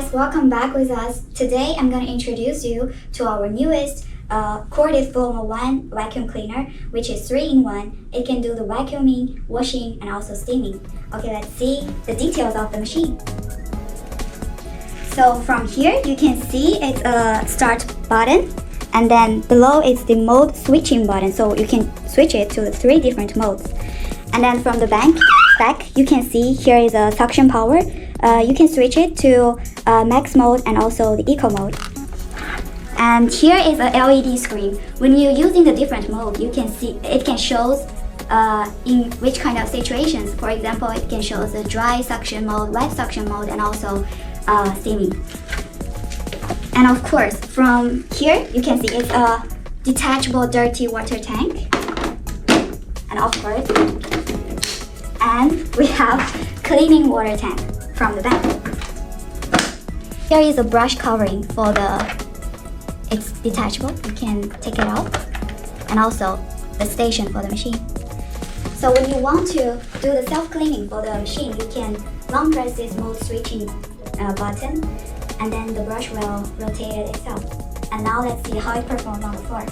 guys, welcome back with us. Today I'm going to introduce you to our newest Corded Flomo I vacuum cleaner, which is 3-in-1. It can do the vacuuming, washing, and also steaming. Okay, let's see the details of the machine. So from here you can see it's a start button, and then below is the mode switching button, so you can switch it to the 3 different modes. And then from the back you can see here is a suction power. You can switch it to max mode and also the eco mode. And here is a LED screen. When you're using the different mode, you can see it can show in which kind of situations. For example, it can show the dry suction mode, wet suction mode, and also steaming. And of course, from here you can see it's a detachable dirty water tank. And of course, and we have cleaning water tank from the back. Here is a brush covering for it's detachable, you can take it out, and also the station for the machine. So when you want to do the self-cleaning for the machine, you can long press this mode switching button, and then the brush will rotate it itself. And now let's see how it performs on the floor.